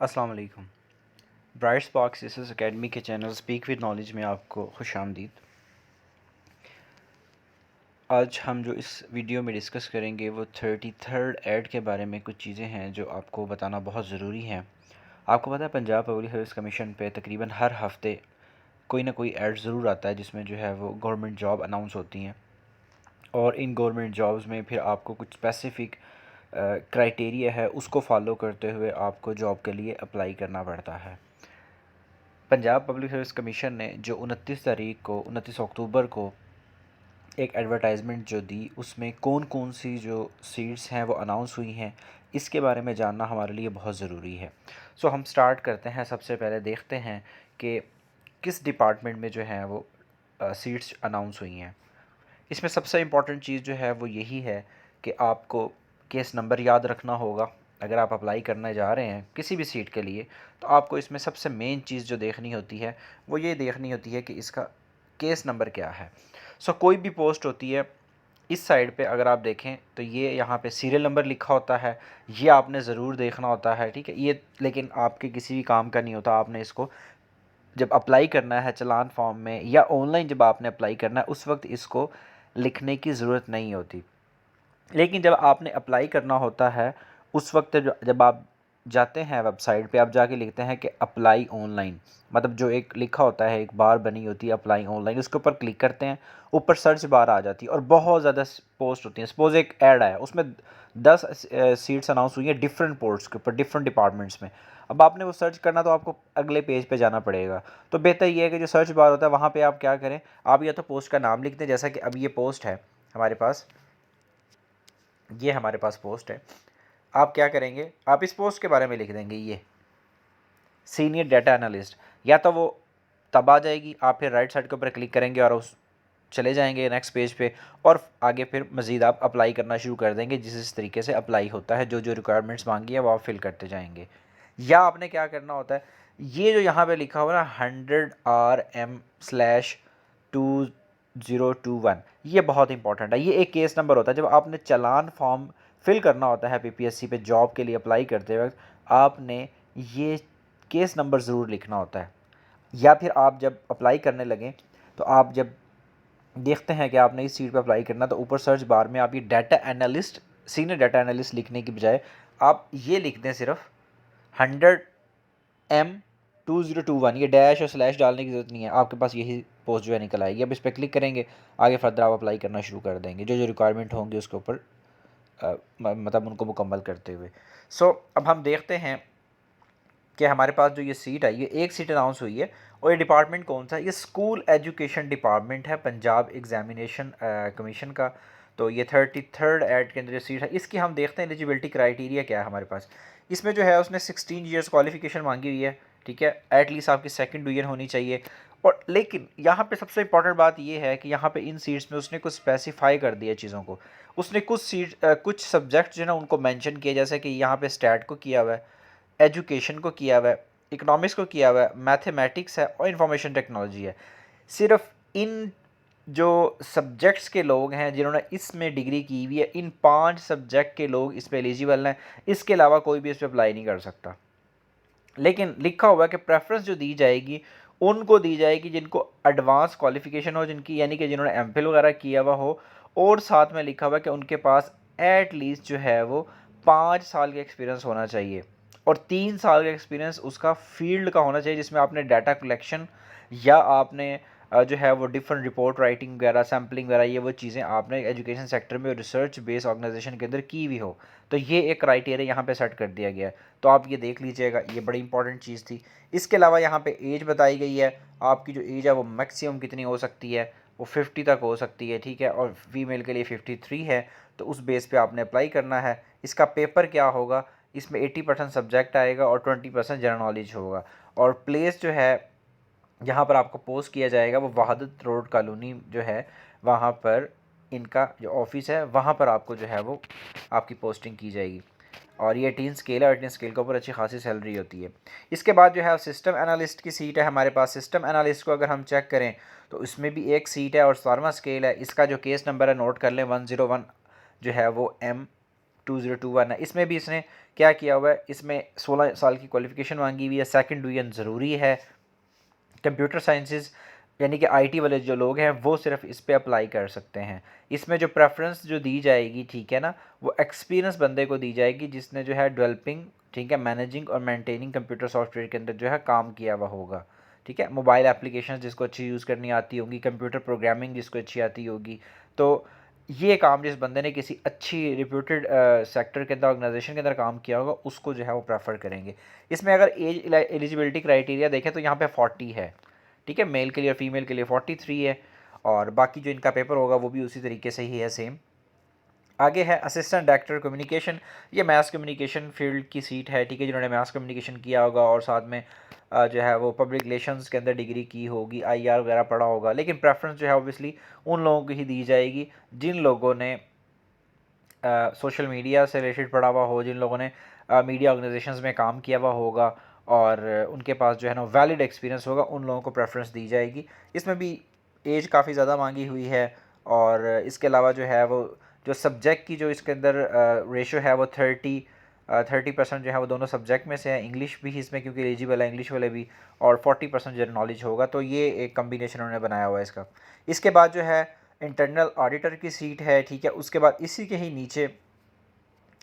अस्सलाम वालेकुम। Bright spark CSS academy के चैनल स्पीक विद नॉलेज में आपको खुशामदीद। आज हम जो इस वीडियो में डिस्कस करेंगे वो 33rd ऐड के बारे में कुछ चीज़ें हैं जो आपको बताना बहुत ज़रूरी है। आपको पता है पंजाब पब्लिक सर्विस कमीशन पे तकरीबन हर हफ्ते कोई ना कोई ऐड ज़रूर आता है जिसमें जो है वो गवर्नमेंट जॉब अनाउंस होती हैं और इन गवर्नमेंट जॉब्स में फिर आपको कुछ स्पेसिफ़िक क्राइटेरिया है उसको फॉलो करते हुए आपको जॉब के लिए अप्लाई करना पड़ता है। पंजाब पब्लिक सर्विस कमीशन ने जो 29 अक्टूबर को एक एडवर्टाइजमेंट जो दी उसमें कौन कौन सी जो सीट्स हैं वो अनाउंस हुई हैं, इसके बारे में जानना हमारे लिए बहुत ज़रूरी है। सो हम स्टार्ट करते हैं। सबसे पहले देखते हैं कि किस डिपार्टमेंट में जो है वो सीट्स अनाउंस हुई हैं। इसमें सबसे इम्पॉर्टेंट चीज़ जो है वो यही है कि आपको केस नंबर याद रखना होगा। अगर आप अप्लाई करने जा रहे हैं किसी भी सीट के लिए तो आपको इसमें सबसे मेन चीज़ जो देखनी होती है वो ये देखनी होती है कि इसका केस नंबर क्या है। सो कोई भी पोस्ट होती है, इस साइड पे अगर आप देखें तो ये यहाँ पे सीरियल नंबर लिखा होता है, ये आपने ज़रूर देखना होता है, ठीक है। ये लेकिन आपके किसी भी काम का नहीं होता। आपने इसको जब अप्लाई करना है चालान फॉर्म में या ऑनलाइन जब आपने अप्लाई करना है उस वक्त इसको लिखने की ज़रूरत नहीं होती। लेकिन जब आपने अप्लाई करना होता है उस वक्त जब आप जाते हैं वेबसाइट पे, आप जाके लिखते हैं कि अप्लाई ऑनलाइन, मतलब जो एक लिखा होता है एक बार बनी होती है अप्लाई ऑनलाइन, उसके ऊपर क्लिक करते हैं, ऊपर सर्च बार आ जाती है और बहुत ज़्यादा पोस्ट होती हैं। सपोज़ एक ऐड आया, उसमें 10 सीट्स अनाउंस हुई हैं डिफरेंट पोस्ट के ऊपर, डिफरेंट डिपार्टमेंट्स में। अब आपने वो सर्च करना तो आपको अगले पेज पे जाना पड़ेगा। तो बेहतर ये है कि जो सर्च बार होता है वहाँ पे आप क्या करें, आप या तो पोस्ट का नाम लिख दें, जैसा कि अब ये पोस्ट है हमारे पास, ये हमारे पास पोस्ट है। आप क्या करेंगे, आप इस पोस्ट के बारे में लिख देंगे ये सीनियर डाटा एनालिस्ट, या तो वो तब आ जाएगी, आप फिर राइट साइड के ऊपर क्लिक करेंगे और उस चले जाएंगे नेक्स्ट पेज पे और आगे फिर मज़ीद आप अप्लाई करना शुरू कर देंगे। जिस तरीके से अप्लाई होता है, जो जो रिक्वायरमेंट्स मांगी है वो आप फिल करते जाएंगे। या आपने क्या करना होता है, ये जो यहाँ पे लिखा हुआ ना 100RM/2021, ये बहुत इंपॉर्टेंट है। ये एक केस नंबर होता है। जब आपने चालान फॉर्म फिल करना होता है पीपीएससी पे जॉब के लिए अप्लाई करते वक्त, आपने ये केस नंबर ज़रूर लिखना होता है। या फिर आप जब अप्लाई करने लगें तो आप जब देखते हैं कि आपने इस सीट पर अप्लाई करना, तो ऊपर सर्च बार में आप ये data analyst, senior data analyst लिखने की बजाय आप ये लिख दें सिर्फ 100M/2021, ये डैश और स्लैश डालने की ज़रूरत नहीं है। आपके पास यही पोस्ट जो है निकल आएगी। अब इस पर क्लिक करेंगे, आगे फर्दर आप अप्लाई करना शुरू कर देंगे जो जो रिक्वायरमेंट होंगे उसके ऊपर मतलब उनको मुकम्मल करते हुए। सो अब हम देखते हैं कि हमारे पास जो ये सीट है, ये एक सीट अनाउंस हुई है और ये डिपार्टमेंट कौन सा है, ये स्कूल एजुकेशन डिपार्टमेंट है पंजाब एग्जामिनेशन कमीशन का। तो ये 33rd ऐड के अंदर जो सीट है, इसकी हम देखते हैं एलिजिबिलिटी क्राइटेरिया क्या है हमारे पास। इसमें जो है उसने 16 ईयर्स क्वालिफिकेशन मांगी हुई है, ठीक है। एटलीस्ट आपकी सेकंड डिवीजन होनी चाहिए। और लेकिन यहाँ पे सबसे इंपॉर्टेंट बात ये है कि यहाँ पे इन सीट्स में उसने कुछ स्पेसिफाई कर दिया चीज़ों को। उसने कुछ सब्जेक्ट जो है ना उनको मेंशन किया, जैसे कि यहाँ पे स्टैट को किया हुआ है, एजुकेशन को किया हुआ है, इकोनॉमिक्स को किया हुआ है, मैथमेटिक्स है और इंफॉर्मेशन टेक्नोलॉजी है। सिर्फ इन जो सब्जेक्ट्स के लोग हैं जिन्होंने इसमें डिग्री की हुई है, इन 5 सब्जेक्ट के लोग इस पे एलिजिबल हैं। इसके अलावा कोई भी इस पर अप्लाई नहीं कर सकता। लेकिन लिखा हुआ है कि प्रेफरेंस जो दी जाएगी उनको दी जाएगी जिनको एडवांस क्वालिफिकेशन हो, जिनकी यानी कि जिन्होंने एमफिल वगैरह किया हुआ हो, और साथ में लिखा हुआ है कि उनके पास एट लीस्ट जो है वो 5 साल का एक्सपीरियंस होना चाहिए और 3 साल का एक्सपीरियंस उसका फील्ड का होना चाहिए जिसमें आपने डाटा कलेक्शन या आपने जो है वो डिफरेंट रिपोर्ट राइटिंग वगैरह, सैम्पलिंग वगैरह, ये वो चीज़ें आपने एजुकेशन सेक्टर में रिसर्च बेस्ड ऑर्गेनाइजेशन के अंदर की हुई हो। तो ये एक क्राइटेरिया यहाँ पे सेट कर दिया गया है। तो आप ये देख लीजिएगा, ये बड़ी इंपॉर्टेंट चीज़ थी। इसके अलावा यहाँ पे एज बताई गई है, आपकी जो एज है वो मैक्सिमम कितनी हो सकती है, वो 50 तक हो सकती है, ठीक है। और फीमेल के लिए 53 है। तो उस बेस पे आपने अप्लाई करना है। इसका पेपर क्या होगा, इसमें 80% सब्जेक्ट आएगा और 20% जनरल नॉलेज होगा। और प्लेस जो है जहाँ पर आपको पोस्ट किया जाएगा वो वहादत रोड कॉलोनी जो है, वहाँ पर इनका जो ऑफिस है वहाँ पर आपको जो है वो आपकी पोस्टिंग की जाएगी। और ये 18 स्केल है, 18 स्केल के ऊपर अच्छी खासी सैलरी होती है। इसके बाद जो है सिस्टम एनालिस्ट की सीट है हमारे पास। सिस्टम एनालिस्ट को अगर हम चेक करें तो इसमें भी एक सीट है और 17वां स्केल है। इसका जो केस नंबर है नोट कर लें, 101 जो है वो 2021 है। इसमें भी इसने क्या किया हुआ है, इसमें 16 साल की क्वालिफिकेशन मांगी हुई है, सेकंड डिवीजन ज़रूरी है। कंप्यूटर साइंसेज यानी कि आईटी वाले जो लोग हैं वो सिर्फ इस पे अप्लाई कर सकते हैं। इसमें जो प्रेफरेंस जो दी जाएगी, ठीक है ना, वो एक्सपीरियंस बंदे को दी जाएगी जिसने जो है डेवलपिंग, ठीक है, मैनेजिंग और मेंटेनिंग कंप्यूटर सॉफ्टवेयर के अंदर जो है काम किया हुआ होगा। ठीक है, मोबाइल एप्लीकेशन जिसको अच्छी यूज़ करनी आती होगी, कंप्यूटर प्रोग्रामिंग जिसको अच्छी आती होगी, तो ये काम जिस बंदे ने किसी अच्छी रिप्यूटेड सेक्टर के अंदर, ऑर्गेनाइजेशन के अंदर काम किया होगा, उसको जो है वो प्रेफर करेंगे। इसमें अगर एज एलिजिबिलिटी क्राइटेरिया देखें तो यहाँ पे 40 है। ठीक है, मेल के लिए और फीमेल के लिए 43 है, और बाकी जो इनका पेपर होगा वो भी उसी तरीके से ही है, सेम। आगे है असिस्टेंट डायरेक्टर कम्युनिकेशन। ये मास कम्युनिकेशन फील्ड की सीट है, ठीक है, जिन्होंने मास कम्युनिकेशन किया होगा और साथ में जो है वो पब्लिक रिलेशंस के अंदर डिग्री की होगी, आईआर वगैरह पढ़ा होगा। लेकिन प्रेफरेंस जो है ऑब्वियसली उन लोगों को ही दी जाएगी जिन लोगों ने सोशल मीडिया से रिलेटेड पढ़ा हुआ हो, जिन लोगों ने मीडिया ऑर्गेनाइजेशंस में काम किया हुआ होगा और उनके पास जो है ना वैलिड एक्सपीरियंस होगा, उन लोगों को प्रेफरेंस दी जाएगी। इसमें भी एज काफ़ी ज़्यादा मांगी हुई है, और इसके अलावा जो है वो जो सब्जेक्ट की जो इसके अंदर रेशो है वो 30% जो है वो दोनों सब्जेक्ट में से है। इंग्लिश भी इसमें क्योंकि एलिजिबल है, इंग्लिश वाले भी, और 40% जनरल नॉलेज होगा। तो ये एक कम्बिनेशन उन्होंने बनाया हुआ है इसका। इसके बाद जो है इंटरनल ऑडिटर की सीट है, ठीक है। उसके बाद इसी के ही नीचे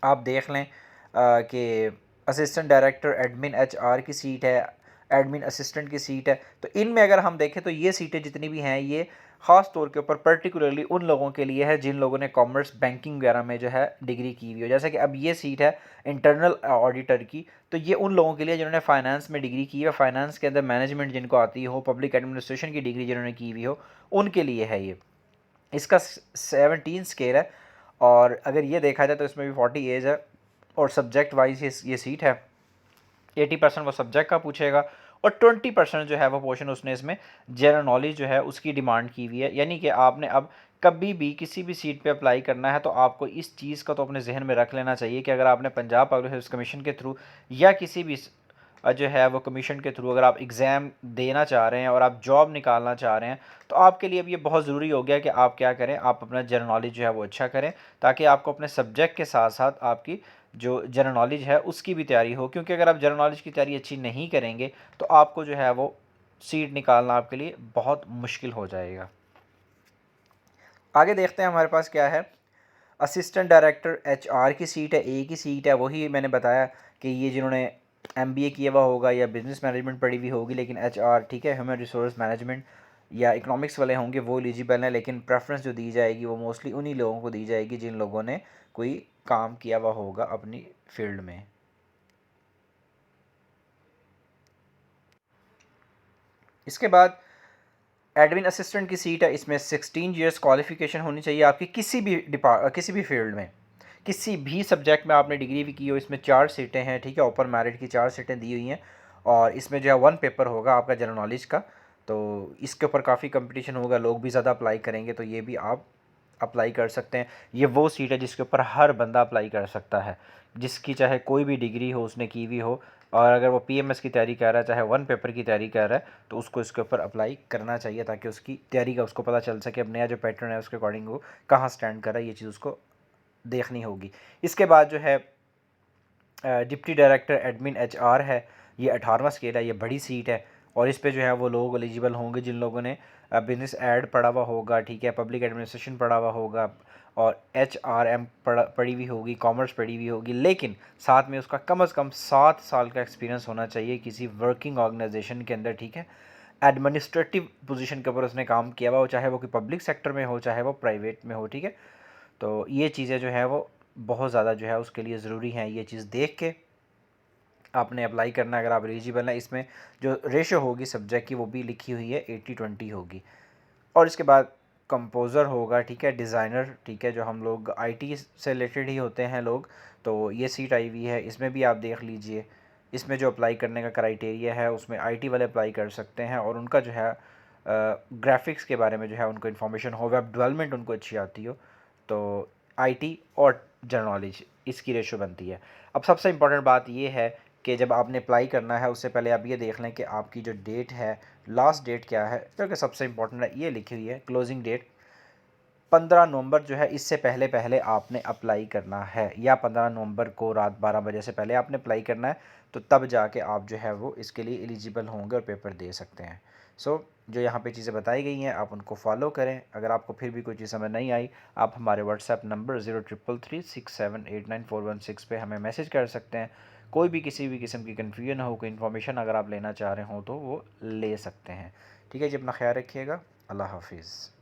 आप देख लें कि असिस्टेंट डायरेक्टर एडमिन एचआर की सीट है, एडमिन असिस्टेंट की सीट है। तो इनमें अगर हम देखें तो ये सीटें जितनी भी हैं ये ख़ास तौर के ऊपर पर्टिकुलरली उन लोगों के लिए है जिन लोगों ने कॉमर्स, बैंकिंग वगैरह में जो है डिग्री की हुई हो। जैसे कि अब ये सीट है इंटरनल ऑडिटर की, तो ये उन लोगों के लिए जिन्होंने फाइनेंस में डिग्री की है, फाइनेंस के अंदर मैनेजमेंट जिनको आती हो, पब्लिक एडमिनिस्ट्रेशन की डिग्री जिन्होंने की हुई हो, उनके लिए है ये। इसका 17 स्केल है, और अगर ये देखा जाए तो इसमें भी 40 एज है, और सब्जेक्ट वाइज ये सीट है। 80% वो सब्जेक्ट का पूछेगा, और 20% जो है वो पोर्शन उसने इसमें जनरल नॉलेज जो है उसकी डिमांड की हुई है। यानी कि आपने अब कभी भी किसी भी सीट पे अप्लाई करना है तो आपको इस चीज़ का तो अपने जहन में रख लेना चाहिए कि अगर आपने पंजाब पब्लिक सर्विस कमीशन के थ्रू या किसी भी जो है वो कमीशन के थ्रू अगर आप एग्ज़ाम देना चाह रहे हैं और आप जॉब निकालना चाह रहे हैं, तो आपके लिए अब ये बहुत ज़रूरी हो गया कि आप क्या करें, आप अपना जनरल नॉलेज जो है वो अच्छा करें, ताकि आपको अपने सब्जेक्ट के साथ साथ आपकी जो जनरल नॉलेज है उसकी भी तैयारी हो। क्योंकि अगर आप जनरल नॉलेज की तैयारी अच्छी नहीं करेंगे तो आपको जो है वो सीट निकालना आपके लिए बहुत मुश्किल हो जाएगा। आगे देखते हैं हमारे पास क्या है। असिस्टेंट डायरेक्टर एचआर की सीट है, ए की सीट है। वही मैंने बताया कि ये जिन्होंने एमबीए किया हुआ होगा या बिजनेस मैनेजमेंट पढ़ी हुई होगी, लेकिन एचआर, ठीक है, ह्यूमन रिसोर्स मैनेजमेंट या इकोनॉमिक्स वाले होंगे वो एलिजिबल हैं। लेकिन प्रेफरेंस जो दी जाएगी वो मोस्टली उन्हीं लोगों को दी जाएगी जिन लोगों ने कोई काम किया हुआ होगा अपनी फील्ड में। इसके बाद एडमिन असिस्टेंट की सीट है। इसमें 16 ईयर्स क्वालिफिकेशन होनी चाहिए आपकी किसी भी फील्ड में, किसी भी सब्जेक्ट में आपने डिग्री भी की हो। इसमें 4 सीटें हैं, ठीक है, ओपन मेरिट की 4 सीटें दी हुई हैं, और इसमें जो है 1 पेपर होगा आपका जनरल नॉलेज का। तो इसके ऊपर काफ़ी कंपटीशन होगा, लोग भी ज़्यादा अप्लाई करेंगे, तो ये भी आप अप्लाई कर सकते हैं। ये वो सीट है जिसके ऊपर हर बंदा अप्लाई कर सकता है, जिसकी चाहे कोई भी डिग्री हो, उसने की हुई हो, और अगर वो पीएमएस की तैयारी कर रहा है, चाहे 1 पेपर की तैयारी कर रहा है, तो उसको इसके ऊपर अप्लाई करना चाहिए, ताकि उसकी तैयारी का उसको पता चल सके अब नया जो पैटर्न है उसके अकॉर्डिंग वो कहाँ स्टैंड कर रहा है, ये चीज़ उसको देखनी होगी। इसके बाद जो है डिप्टी डायरेक्टर एडमिन एचआर है। ये 18वां स्केल है, ये बड़ी सीट है, और इस पे जो है वो लोग एलिजिबल होंगे जिन लोगों ने बिजनेस ऐड पढ़ा हुआ होगा, ठीक है, पब्लिक एडमिनिस्ट्रेशन पढ़ा हुआ होगा, और एचआरएम पढ़ी हुई होगी, कॉमर्स पढ़ी हुई होगी, लेकिन साथ में उसका कम से कम 7 साल का एक्सपीरियंस होना चाहिए किसी वर्किंग ऑर्गेनाइजेशन के अंदर, ठीक है, एडमिनिस्ट्रेटिव पोजीशन के ऊपर उसने काम किया हुआ हो, चाहे वो कोई पब्लिक सेक्टर में हो, चाहे वो प्राइवेट में हो, ठीक है। तो ये चीज़ें जो है वो बहुत ज़्यादा जो है उसके लिए ज़रूरी हैं। ये चीज़ देख के आपने अप्लाई करना है अगर आप एलिजिबल हैं। इसमें जो रेशो होगी सब्जेक्ट की वो भी लिखी हुई है, 80-20 होगी। और इसके बाद कंपोज़र होगा, ठीक है, डिज़ाइनर, ठीक है, जो हम लोग आईटी से रिलेटेड ही होते हैं लोग, तो ये सीट आई हुई है। इसमें भी आप देख लीजिए, इसमें जो अप्लाई करने का क्राइटेरिया है उसमें आईटी वाले अप्लाई कर सकते हैं, और उनका जो है ग्राफिक्स के बारे में जो है उनको इन्फॉर्मेशन हो, वेब डेवलपमेंट उनको अच्छी आती हो, तो आईटी और जनरल नॉलेज इसकी रेशो बनती है। अब सबसे इम्पोर्टेंट बात ये है कि जब आपने अप्लाई करना है उससे पहले आप ये देख लें कि आपकी जो डेट है, लास्ट डेट क्या है, क्योंकि सबसे इम्पोर्टेंट है, ये लिखी हुई है क्लोजिंग डेट। 15 नवंबर जो है इससे पहले पहले आपने अप्लाई करना है, या 15 नवंबर को रात 12 बजे से पहले आपने अप्लाई करना है, तो तब जाके आप जो है वो इसके लिए एलिजिबल होंगे और पेपर दे सकते हैं। जो यहाँ पे चीज़ें बताई गई हैं आप उनको फॉलो करें। अगर आपको फिर भी कोई चीज़ समझ नहीं आई, आप हमारे व्हाट्सएप नंबर 0333678941 पे हमें मैसेज कर सकते हैं। कोई भी किसी भी किस्म की कन्फ्यूजन हो, कोई इन्फॉर्मेशन अगर आप लेना चाह रहे हो तो वो ले सकते हैं। ठीक है जी, अपना ख्याल रखिएगा। अल्लाह हाफिज़।